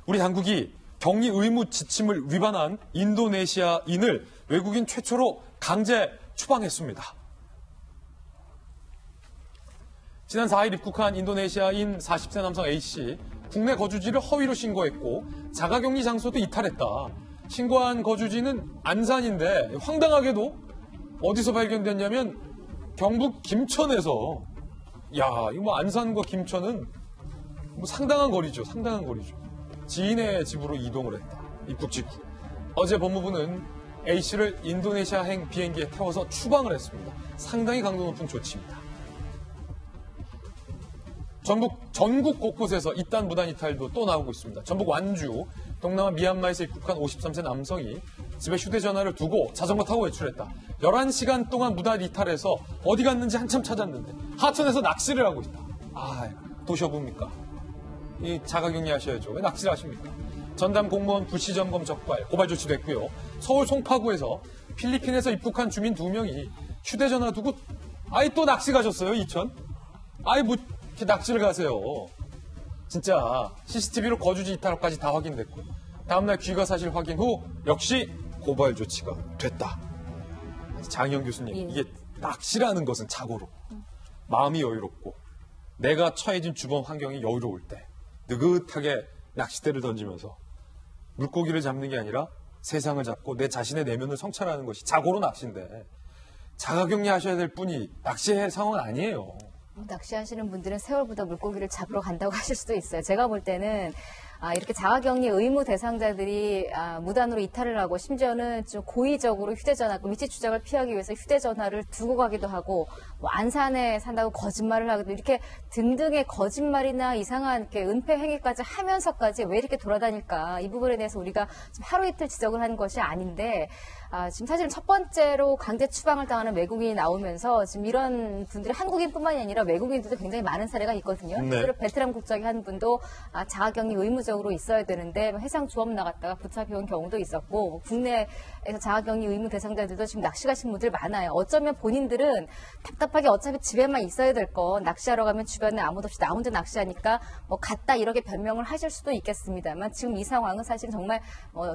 우리 당국이 격리 의무 지침을 위반한 인도네시아인을 외국인 최초로 강제 추방했습니다. 지난 4일 입국한 인도네시아인 40세 남성 A씨, 국내 거주지를 허위로 신고했고 자가격리 장소도 이탈했다. 신고한 거주지는 안산인데 황당하게도 어디서 발견됐냐면 경북 김천에서. 야, 이거 뭐 안산과 김천은 뭐 상당한 거리죠. 상당한 거리죠. 지인의 집으로 이동을 했다. 입국 직후. 어제 법무부는 A씨를 인도네시아행 비행기에 태워서 추방을 했습니다. 상당히 강도 높은 조치입니다. 전국 곳곳에서 이딴 무단 이탈도 또 나오고 있습니다. 전북 완주, 동남아 미얀마에서 입국한 53세 남성이 집에 휴대전화를 두고 자전거 타고 외출했다. 11시간 동안 무단 이탈해서 어디 갔는지 한참 찾았는데 하천에서 낚시를 하고 있다. 아, 도시어부입니까? 이 자가격리 하셔야죠. 왜 낚시를 하십니까? 전담 공무원 불시 점검 적발, 고발 조치됐고요. 서울 송파구에서 필리핀에서 입국한 주민 2명이 휴대전화 두고 아이 또 낚시 가셨어요, 이천? 아이 뭐 이렇게 낚시를 가세요. 진짜 CCTV로 거주지 이탈까지 다 확인됐고 다음날 귀가 사실 확인 후 역시 고발 조치가 됐다. 장희영 교수님, 이게 낚시라는 것은 자고로 마음이 여유롭고 내가 처해진 주변 환경이 여유로울 때 느긋하게 낚싯대를 던지면서 물고기를 잡는 게 아니라 세상을 잡고 내 자신의 내면을 성찰하는 것이 자고로 낚시인데 자가격리 하셔야 될 분이 낚시할 상황은 아니에요. 낚시하시는 분들은 세월보다 물고기를 잡으러 간다고 하실 수도 있어요. 제가 볼 때는 이렇게 자가격리 의무 대상자들이 무단으로 이탈을 하고 심지어는 좀 고의적으로 휴대전화, 위치 추적을 피하기 위해서 휴대전화를 두고 가기도 하고 뭐 안산에 산다고 거짓말을 하기도 이렇게 등등의 거짓말이나 이상한 이렇게 은폐 행위까지 하면서까지 왜 이렇게 돌아다닐까 이 부분에 대해서 우리가 좀 하루 이틀 지적을 하는 것이 아닌데 지금 사실은 첫 번째로 강제 추방을 당하는 외국인이 나오면서 지금 이런 분들이 한국인뿐만이 아니라 외국인들도 굉장히 많은 사례가 있거든요. 실제로 베트남 국적의 한 분도 자가격리 의무적으로 있어야 되는데 해상 조업 나갔다가 붙잡혀온 경우도 있었고 뭐 국내에서 자가격리 의무 대상자들도 지금 낚시 가신 분들 많아요. 어쩌면 본인들은 답답하게 어차피 집에만 있어야 될 거 낚시하러 가면 주변에 아무도 없이 나 혼자 낚시하니까 뭐 갔다 이렇게 변명을 하실 수도 있겠습니다만 지금 이 상황은 사실 정말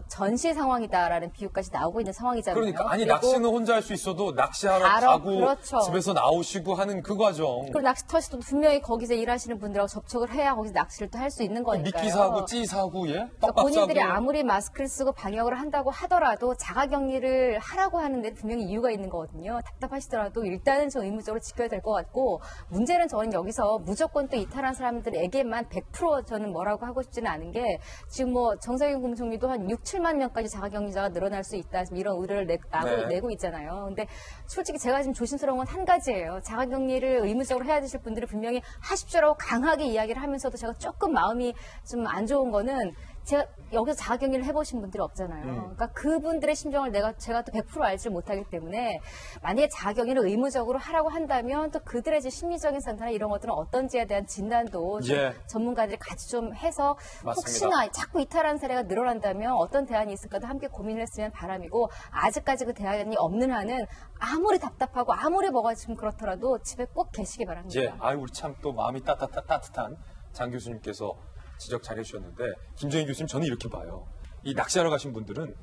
전시 상황이다라는 비유까지 나오고 있는 상황이잖아요. 그러니까 아니 낚시는 혼자 할 수 있어도 낚시하러 가고 그렇죠. 집에서 나오시고 하는 그 과정. 그리고 낚시터에서도 분명히 거기서 일하시는 분들하고 접촉을 해야 거기서 낚시를 또 할 수 있는 거니까요. 미끼 사고, 찌 사고, 예? 그러니까 본인들이 아무리 마스크를 쓰고 방역을 한다고 하더라도 자가격리를 하라고 하는데 분명히 이유가 있는 거거든요. 답답하시더라도 일단은 좀 의무적으로 지켜야 될 것 같고 문제는 저는 여기서 무조건 또 이탈한 사람들에게만 100% 저는 뭐라고 하고 싶지는 않은 게 지금 뭐 정세균 국무총리도 한 6, 7만 명까지 자가격리자가 늘어날 수 있다. 이런 의뢰를 내고 있잖아요. 근데 솔직히 제가 지금 조심스러운 건 한 가지예요. 자가격리를 의무적으로 해야 되실 분들은 분명히 하십시오라고 강하게 이야기를 하면서도 제가 조금 마음이 좀 안 좋은 거는 제가 여기서 자가격리를 해보신 분들이 없잖아요. 그러니까 그분들의 심정을 제가 또 100% 알지 못하기 때문에 만약에 자가격리를 의무적으로 하라고 한다면 또 그들의 심리적인 상태나 이런 것들은 어떤지에 대한 진단도 전문가들이 같이 좀 해서 맞습니다. 혹시나 자꾸 이탈한 사례가 늘어난다면 어떤 대안이 있을까도 함께 고민을 했으면 바람이고 아직까지 그 대안이 없는 한은 아무리 답답하고 아무리 뭐가 지금 그렇더라도 집에 꼭 계시기 바랍니다. 우리 참 또 마음이 따뜻한 장 교수님께서 지적 잘 해주셨는데 김정인 교수님 저는 이렇게 봐요. 이 낚시하러 가신 분들은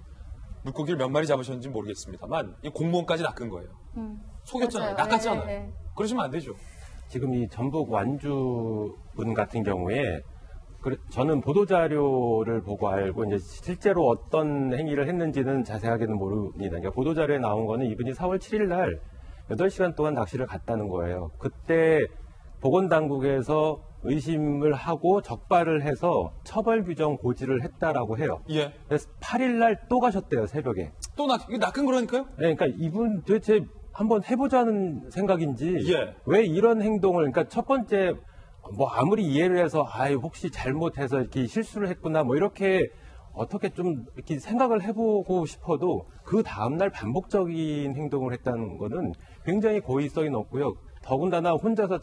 물고기를 몇 마리 잡으셨는지 모르겠습니다만 이 공무원까지 낚은 거예요. 속였잖아요. 낚았잖아요. 네. 그러시면 안 되죠. 지금 이 전북 완주 분 같은 경우에 저는 보도자료를 보고 알고 이제 실제로 어떤 행위를 했는지는 자세하게는 모릅니다. 그러니까 보도자료에 나온 거는 이분이 4월 7일 날 8시간 동안 낚시를 갔다는 거예요. 그때 보건당국에서 의심을 하고 적발을 해서 처벌 규정 고지를 했다라고 해요. 그래서 8일 날 또 가셨대요, 새벽에. 또 낚은 거라니까요? 네, 그러니까 이분 도대체 한번 해보자는 생각인지 왜 이런 행동을, 그러니까 첫 번째 뭐 아무리 이해를 해서 혹시 잘못해서 이렇게 실수를 했구나 뭐 이렇게 어떻게 좀 이렇게 생각을 해보고 싶어도 그 다음날 반복적인 행동을 했다는 거는 굉장히 고의성이 높고요. 더군다나 혼자서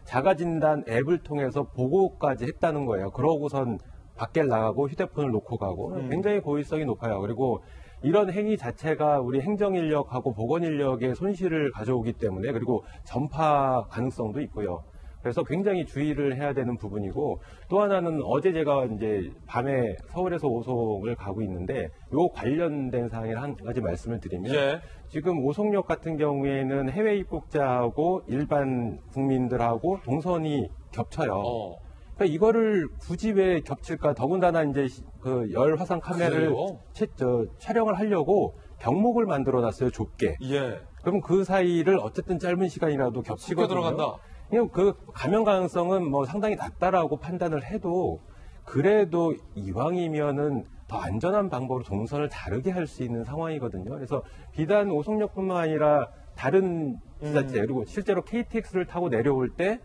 자가진단 앱을 통해서 보고까지 했다는 거예요. 그러고선 밖에 나가고 휴대폰을 놓고 가고 굉장히 고의성이 높아요. 그리고 이런 행위 자체가 우리 행정인력하고 보건인력의 손실을 가져오기 때문에 그리고 전파 가능성도 있고요. 그래서 굉장히 주의를 해야 되는 부분이고 또 하나는 어제 제가 이제 밤에 서울에서 오송을 가고 있는데 요 관련된 사항에 한 가지 말씀을 드리면 예. 지금 오송역 같은 경우에는 해외 입국자하고 일반 국민들하고 동선이 겹쳐요. 그러니까 이거를 굳이 왜 겹칠까? 더군다나 이제 그 열화상 카메라를 촬영을 하려고 병목을 만들어 놨어요, 좁게. 예. 그럼 그 사이를 어쨌든 짧은 시간이라도 겹치거든요. 들어간다. 그 감염 가능성은 뭐 상당히 낮다라고 판단을 해도 그래도 이왕이면은 더 안전한 방법으로 동선을 다르게 할 수 있는 상황이거든요. 그래서 비단 오송역뿐만 아니라 다른 지자체 그리고 실제로 KTX를 타고 내려올 때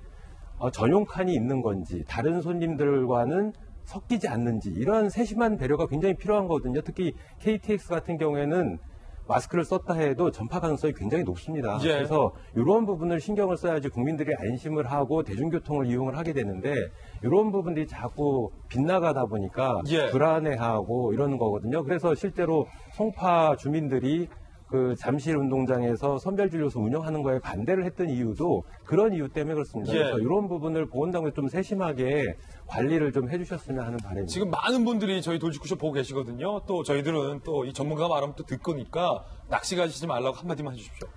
전용 칸이 있는 건지 다른 손님들과는 섞이지 않는지 이런 세심한 배려가 굉장히 필요한 거거든요. 특히 KTX 같은 경우에는 마스크를 썼다 해도 전파 가능성이 굉장히 높습니다. 예. 그래서 이런 부분을 신경을 써야지 국민들이 안심을 하고 대중교통을 이용을 하게 되는데 이런 부분들이 자꾸 빗나가다 보니까 예. 불안해하고 이러는 거거든요. 그래서 실제로 송파 주민들이 그 잠실 운동장에서 선별진료소 운영하는 거에 반대를 했던 이유도 그런 이유 때문에 그렇습니다. 예. 그래서 이런 부분을 보건당국이 좀 세심하게 관리를 좀 해주셨으면 하는 바람입니다. 지금 많은 분들이 저희 돌직구쇼 보고 계시거든요. 또 저희들은 또 이 전문가가 말하면 또 듣고니까 낚시 가시지 말라고 한마디만 해주십시오.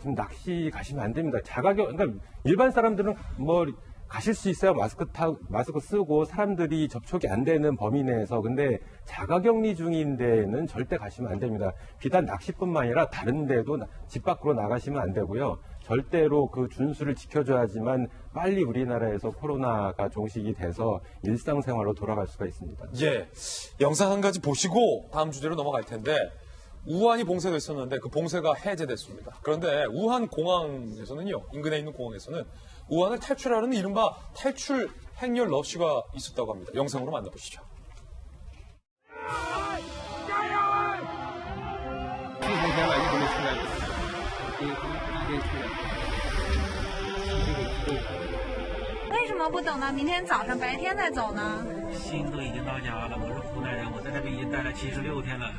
지금 낚시 가시면 안 됩니다. 그러니까 일반 사람들은 뭐 가실 수 있어요. 마스크 쓰고 사람들이 접촉이 안 되는 범위 내에서. 근데 자가격리 중인 데는 절대 가시면 안 됩니다. 비단 낚시뿐만 아니라 다른 데도 집 밖으로 나가시면 안 되고요. 절대로 그 준수를 지켜줘야지만 빨리 우리나라에서 코로나가 종식이 돼서 일상생활로 돌아갈 수가 있습니다. 예. 영상 한 가지 보시고 다음 주제로 넘어갈 텐데 우한이 봉쇄됐었는데 그 봉쇄가 해제됐습니다. 그런데 우한 공항에서는요. 인근에 있는 공항에서는 우한을 탈출하려는 이른바 탈출 행렬 러쉬가 있었다고 합니다. 영상으로 만나보시죠.为什么不等到明天早上白天再走呢？心都已经到家了，我是湖南人，我在这边已经待了76天了。